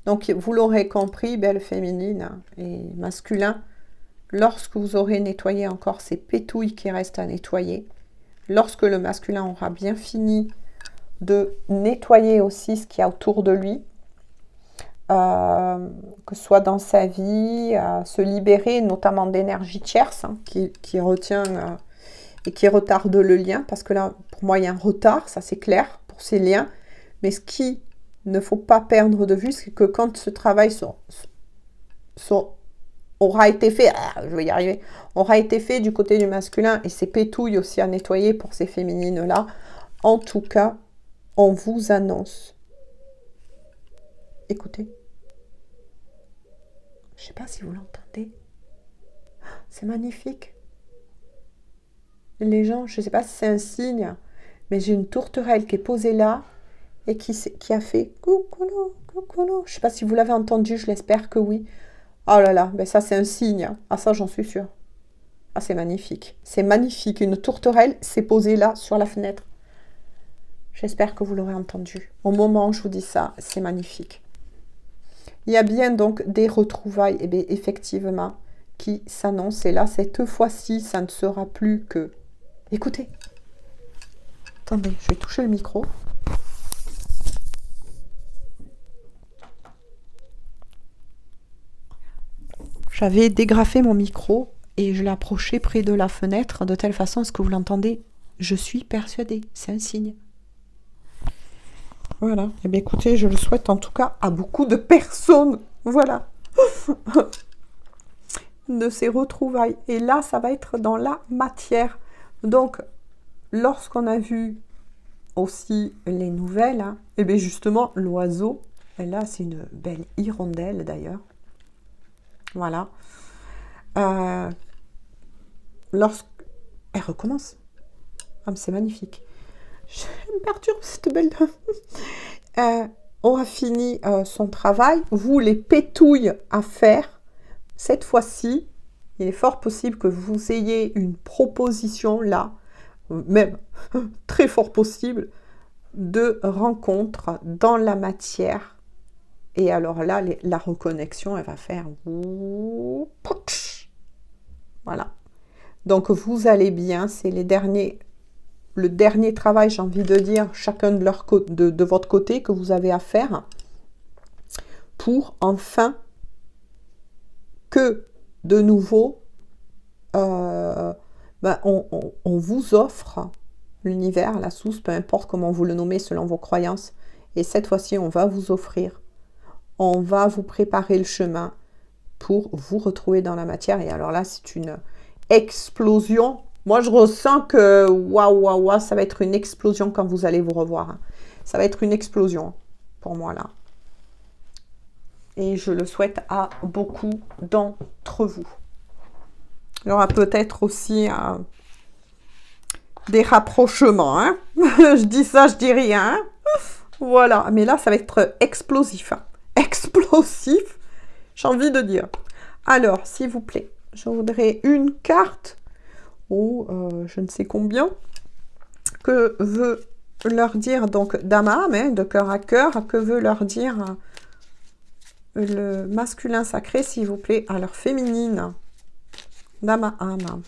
Donc, vous l'aurez compris, belle féminine et masculin, lorsque vous aurez nettoyé encore ces pétouilles qui restent à nettoyer, lorsque le masculin aura bien fini de nettoyer aussi ce qu'il y a autour de lui, que ce soit dans sa vie, se libérer notamment d'énergie tierce hein, qui retient et qui retarde le lien, parce que là, pour moi, il y a un retard, ça c'est clair, pour ces liens. Mais ce qui ne faut pas perdre de vue, c'est que quand ce travail aura été fait, je vais y arriver, aura été fait du côté du masculin, et ces pétouilles aussi à nettoyer pour ces féminines-là, en tout cas, on vous annonce. Écoutez. Je ne sais pas si vous l'entendez. C'est magnifique. Les gens, je ne sais pas si c'est un signe, mais j'ai une tourterelle qui est posée là et qui a fait coucou, coucou. Je ne sais pas si vous l'avez entendu, je l'espère que oui. Oh là là, ben ça c'est un signe. Ah ça j'en suis sûre. Ah c'est magnifique. C'est magnifique. Une tourterelle s'est posée là sur la fenêtre. J'espère que vous l'aurez entendu. Au moment où je vous dis ça, c'est magnifique. Il y a bien donc des retrouvailles, et bien, effectivement, qui s'annoncent. Et là, cette fois-ci, ça ne sera plus que... Écoutez. Attendez, je vais toucher le micro. J'avais dégrafé mon micro et je l'ai approché près de la fenêtre de telle façon à ce que vous l'entendez. Je suis persuadée, c'est un signe. Voilà. Eh bien, écoutez, je le souhaite en tout cas à beaucoup de personnes. Voilà. De ces retrouvailles. Et là, ça va être dans la matière. Donc, lorsqu'on a vu aussi les nouvelles, hein, eh bien, justement, l'oiseau, et là, c'est une belle hirondelle d'ailleurs. Voilà. Elle recommence. Ah, mais c'est magnifique. Je me perturbe cette belle dame. Aura fini son travail. Vous, les pétouilles à faire. Cette fois-ci, il est fort possible que vous ayez une proposition là, même très fort possible, de rencontre dans la matière. Et alors là, la reconnexion, elle va faire... Voilà. Donc, vous allez bien. C'est le dernier travail, j'ai envie de dire, chacun de votre côté que vous avez à faire pour enfin que de nouveau, on vous offre l'univers, la source, peu importe comment vous le nommez selon vos croyances. Et cette fois-ci, on va vous offrir, on va vous préparer le chemin pour vous retrouver dans la matière. Et alors là, c'est une explosion. Moi, je ressens que waouh, ça va être une explosion quand vous allez vous revoir. Ça va être une explosion pour moi là. Et je le souhaite à beaucoup d'entre vous. Il y aura peut-être aussi des rapprochements. Hein. Je dis ça, je dis rien. Hein. Voilà. Mais là, ça va être explosif. Hein. Explosif, j'ai envie de dire. Alors, s'il vous plaît, je voudrais une carte, ou je ne sais combien, que veut leur dire, donc, Dama, hein, de cœur à cœur, que veut leur dire le masculin sacré, s'il vous plaît, à leur féminine. Dama âme.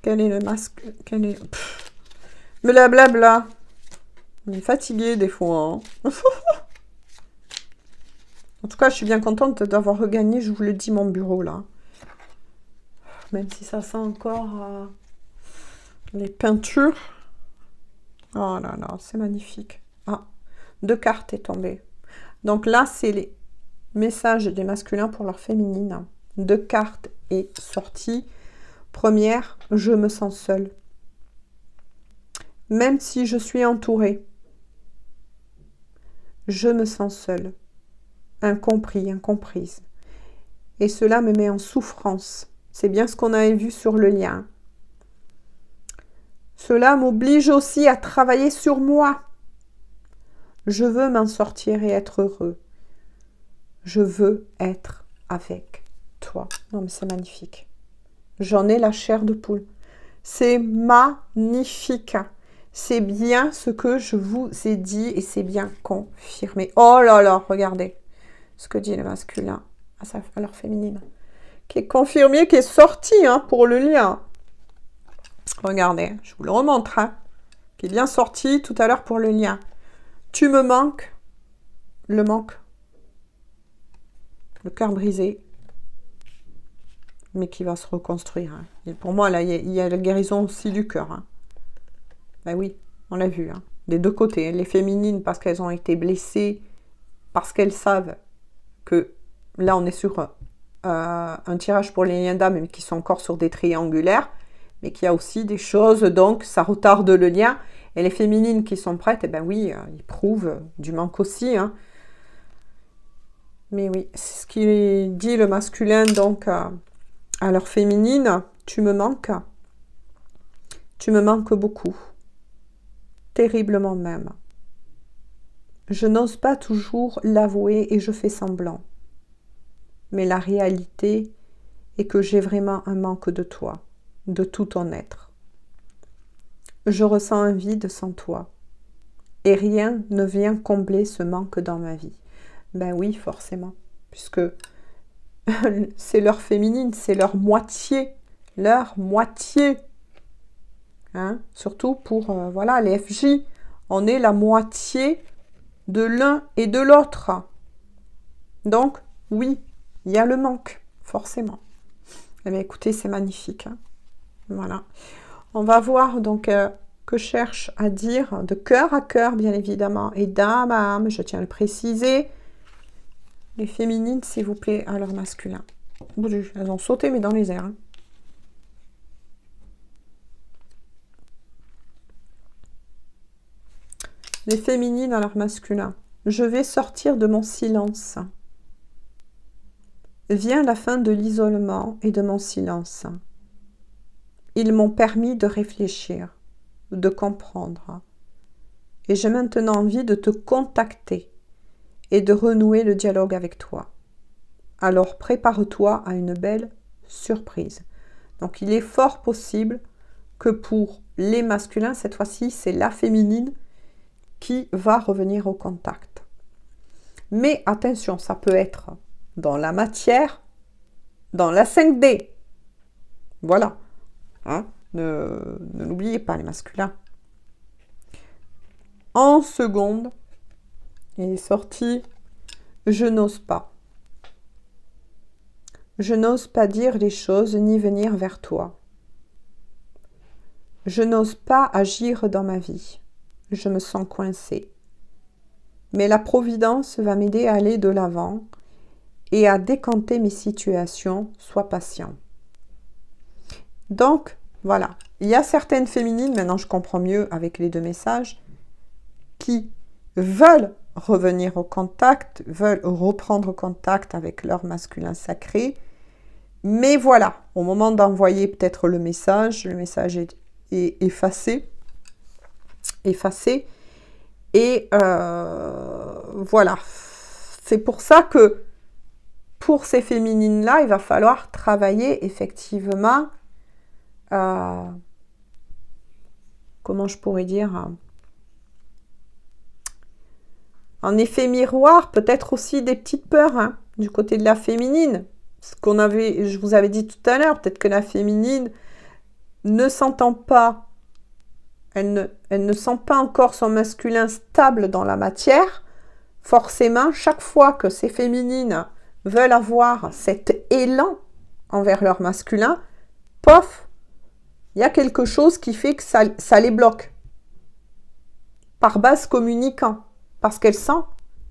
Quel est le masque? Quel est... Blablabla. On est fatigué des fois. Hein. En tout cas, je suis bien contente d'avoir regagné, je vous le dis, mon bureau là. Même si ça sent encore les peintures. Oh là là, c'est magnifique. Ah, 2 cartes est tombée. Donc là, c'est les messages des masculins pour leur féminine. 2 cartes est sortie. Première, je me sens seule. Même si je suis entourée, je me sens seule. Incompris, incomprise. Et cela me met en souffrance. C'est bien ce qu'on avait vu sur le lien. Cela m'oblige aussi à travailler sur moi. Je veux m'en sortir et être heureux. Je veux être avec toi. Non mais c'est magnifique. J'en ai la chair de poule. C'est magnifique. C'est bien ce que je vous ai dit et c'est bien confirmé. Oh là là, regardez ce que dit le masculin à leur féminine. Qui est confirmé, qui est sorti hein, pour le lien. Regardez, je vous le remontre. Hein, qui est bien sorti tout à l'heure pour le lien. Tu me manques. Le manque. Le cœur brisé. Mais qui va se reconstruire. Hein. Et pour moi, là, il y a la guérison aussi du cœur. Hein. Ben oui, on l'a vu. Hein. Des deux côtés. Hein. Les féminines, parce qu'elles ont été blessées, parce qu'elles savent que là, on est sur un tirage pour les liens d'âme, mais qui sont encore sur des triangulaires, mais qu'il y a aussi des choses, donc ça retarde le lien. Et les féminines qui sont prêtes, eh ben oui, ils prouvent du manque aussi. Hein. Mais oui, c'est ce qu'il dit le masculin, donc, à leur féminine. Tu me manques. Tu me manques beaucoup. Terriblement même. Je n'ose pas toujours l'avouer et je fais semblant. Mais la réalité est que j'ai vraiment un manque de toi, de tout ton être. Je ressens un vide sans toi. Et rien ne vient combler ce manque dans ma vie. Ben oui, forcément. Puisque c'est leur féminine, c'est leur moitié. Leur moitié. Hein? Surtout pour voilà, les FJ. On est la moitié de l'un et de l'autre. Donc, oui, il y a le manque, forcément. Eh bien, écoutez, c'est magnifique. Hein? Voilà. On va voir donc que cherche à dire de cœur à cœur, bien évidemment, et d'âme à âme, je tiens à le préciser. Les féminines, s'il vous plaît, à leur masculin. Elles ont sauté, mais dans les airs. Hein. Les féminines à leur masculin. Je vais sortir de mon silence. Vient la fin de l'isolement et de mon silence. Ils m'ont permis de réfléchir, de comprendre. Et j'ai maintenant envie de te contacter et de renouer le dialogue avec toi. Alors prépare-toi à une belle surprise. Donc il est fort possible que pour les masculins, cette fois-ci, c'est la féminine qui va revenir au contact. Mais attention, ça peut être dans la matière, dans la 5D. Voilà. Hein? Ne l'oubliez pas, les masculins. En seconde, il est sorti « Je n'ose pas ». Je n'ose pas dire les choses ni venir vers toi. Je n'ose pas agir dans ma vie. Je me sens coincée. Mais la Providence va m'aider à aller de l'avant et à décanter mes situations. Sois patient. Donc, voilà. Il y a certaines féminines, maintenant je comprends mieux avec les deux messages, qui veulent revenir au contact, veulent reprendre contact avec leur masculin sacré. Mais voilà, au moment d'envoyer peut-être le message est effacé. Et voilà. C'est pour ça que pour ces féminines-là, il va falloir travailler effectivement, comment je pourrais dire, en effet miroir, peut-être aussi des petites peurs hein, du côté de la féminine. Ce qu'on avait, je vous avais dit tout à l'heure, peut-être que la féminine ne s'entend pas, elle ne sent pas encore son masculin stable dans la matière. Forcément, chaque fois que ces féminines veulent avoir cet élan envers leur masculin, pof, il y a quelque chose qui fait que ça les bloque. Par base communicant. Parce qu'elles sentent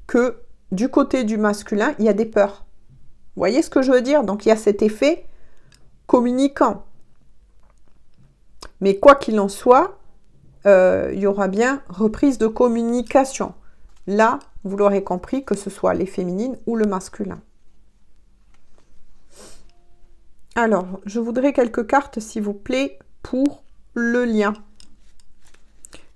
que du côté du masculin, il y a des peurs. Vous voyez ce que je veux dire? Donc, il y a cet effet communicant. Mais quoi qu'il en soit, il y aura bien reprise de communication. Là, vous l'aurez compris, que ce soit les féminines ou le masculin. Alors, je voudrais quelques cartes, s'il vous plaît, pour le lien.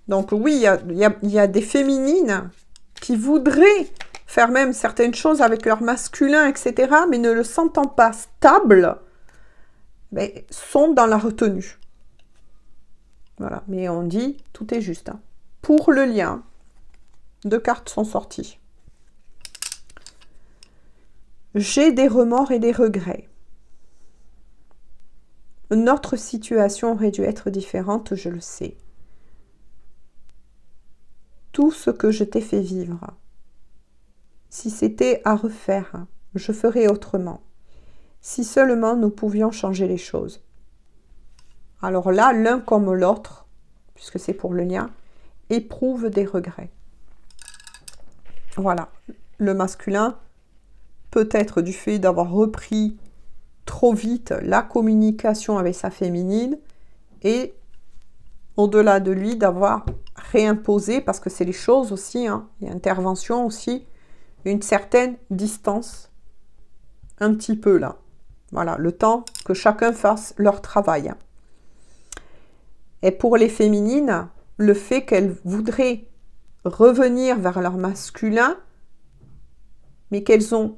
Donc oui, il y a des féminines qui voudraient faire même certaines choses avec leur masculin, etc., mais ne le sentant pas stable, mais sont dans la retenue. Voilà, mais on dit, tout est juste. Hein. Pour le lien, 2 cartes sont sorties. J'ai des remords et des regrets. Notre situation aurait dû être différente, je le sais. Tout ce que je t'ai fait vivre, si c'était à refaire, je ferais autrement. Si seulement nous pouvions changer les choses. Alors là, l'un comme l'autre, puisque c'est pour le lien, éprouve des regrets. Voilà. Le masculin, peut-être du fait d'avoir repris trop vite la communication avec sa féminine et au-delà de lui d'avoir réimposé, parce que c'est les choses aussi, hein, il y a intervention aussi, une certaine distance, un petit peu là. Voilà, le temps que chacun fasse leur travail. Et pour les féminines, le fait qu'elles voudraient revenir vers leur masculin, mais qu'elles ont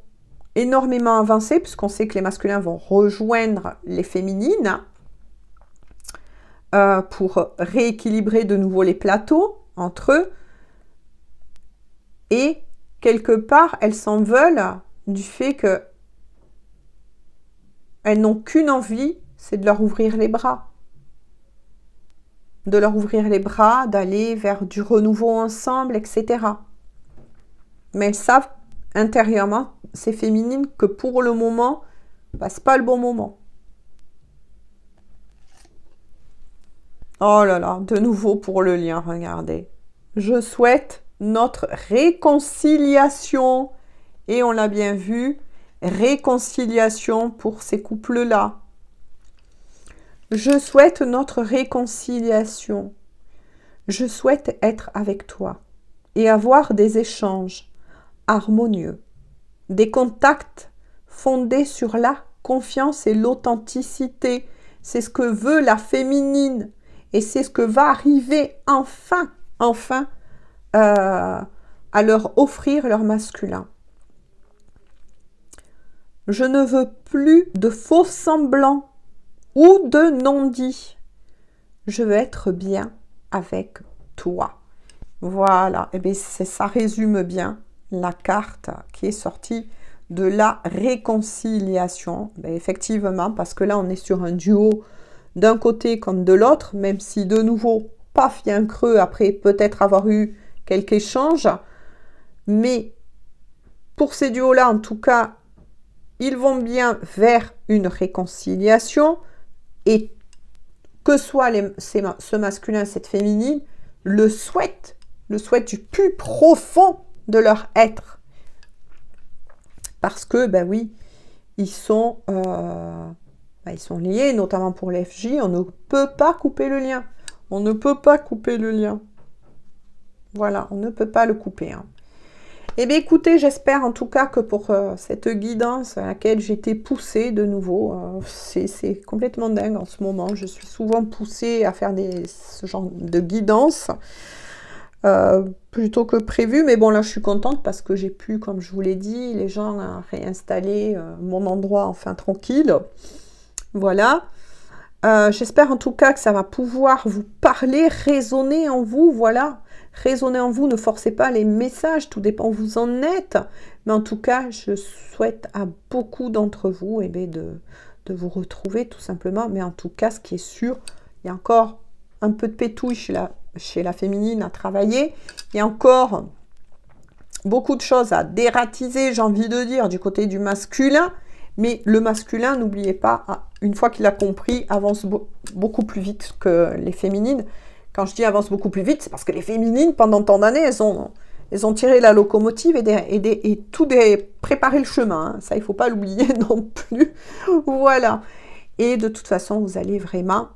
énormément avancé, puisqu'on sait que les masculins vont rejoindre les féminines, pour rééquilibrer de nouveau les plateaux entre eux. Et quelque part, elles s'en veulent du fait que elles n'ont qu'une envie, c'est de leur ouvrir les bras. De leur ouvrir les bras, d'aller vers du renouveau ensemble, etc. Mais elles savent intérieurement, ces féminines, que pour le moment, c'est pas le bon moment. Oh là là, de nouveau pour le lien, regardez. Je souhaite notre réconciliation. Et on l'a bien vu, réconciliation pour ces couples-là. Je souhaite notre réconciliation. Je souhaite être avec toi et avoir des échanges harmonieux, des contacts fondés sur la confiance et l'authenticité. C'est ce que veut la féminine. Et c'est ce que va arriver enfin à leur offrir leur masculin. Je ne veux plus de faux semblants ou de non-dits. Je veux être bien avec toi. Voilà, et bien ça résume bien la carte qui est sortie de la réconciliation. Ben effectivement, parce que là on est sur un duo d'un côté comme de l'autre, même si de nouveau, paf, il y a un creux après peut-être avoir eu quelques échanges. Mais pour ces duos-là, en tout cas, ils vont bien vers une réconciliation et que soit ce masculin, cette féminine, le souhaite du plus profond de leur être. Parce que, ben oui, ils sont liés, notamment pour l'FJ, on ne peut pas couper le lien. On ne peut pas couper le lien. Voilà, on ne peut pas le couper. Hein. Eh bien, écoutez, j'espère en tout cas que pour cette guidance à laquelle j'ai été poussée de nouveau, c'est complètement dingue en ce moment. Je suis souvent poussée à faire ce genre de guidance plutôt que prévu. Mais bon, là, je suis contente parce que j'ai pu, comme je vous l'ai dit, les gens réinstaller mon endroit enfin tranquille. Voilà. J'espère en tout cas que ça va pouvoir vous parler, résonner en vous, voilà. Résonnez en vous, ne forcez pas les messages, tout dépend où vous en êtes. Mais en tout cas, je souhaite à beaucoup d'entre vous de vous retrouver tout simplement. Mais en tout cas, ce qui est sûr, il y a encore un peu de pétouille chez la féminine à travailler. Il y a encore beaucoup de choses à dératiser, j'ai envie de dire, du côté du masculin. Mais le masculin, n'oubliez pas, une fois qu'il a compris, avance beaucoup plus vite que les féminines. Quand je dis avance beaucoup plus vite, c'est parce que les féminines, pendant tant d'années, elles ont tiré la locomotive et préparé le chemin. Hein. Ça, il ne faut pas l'oublier non plus. Voilà. Et de toute façon, vous allez vraiment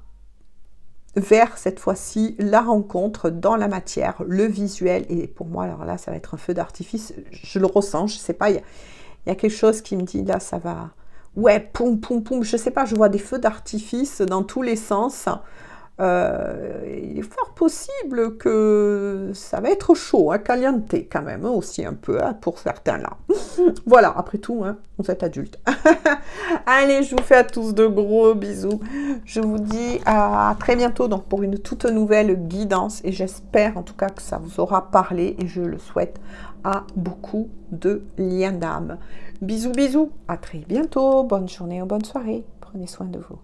vers, cette fois-ci, la rencontre dans la matière, le visuel. Et pour moi, alors là, ça va être un feu d'artifice. Je le ressens, je ne sais pas, il y a quelque chose qui me dit, là, ça va... Ouais, poum, poum, poum, je ne sais pas, je vois des feux d'artifice dans tous les sens. Il est fort possible que ça va être chaud, hein, caliente quand même, hein, aussi un peu, hein, pour certains là. Voilà, après tout, hein, vous êtes adultes. Allez, je vous fais à tous de gros bisous. Je vous dis à très bientôt donc pour une toute nouvelle guidance et j'espère en tout cas que ça vous aura parlé et je le souhaite à beaucoup de liens d'âme. Bisous, bisous, à très bientôt, bonne journée ou bonne soirée, prenez soin de vous.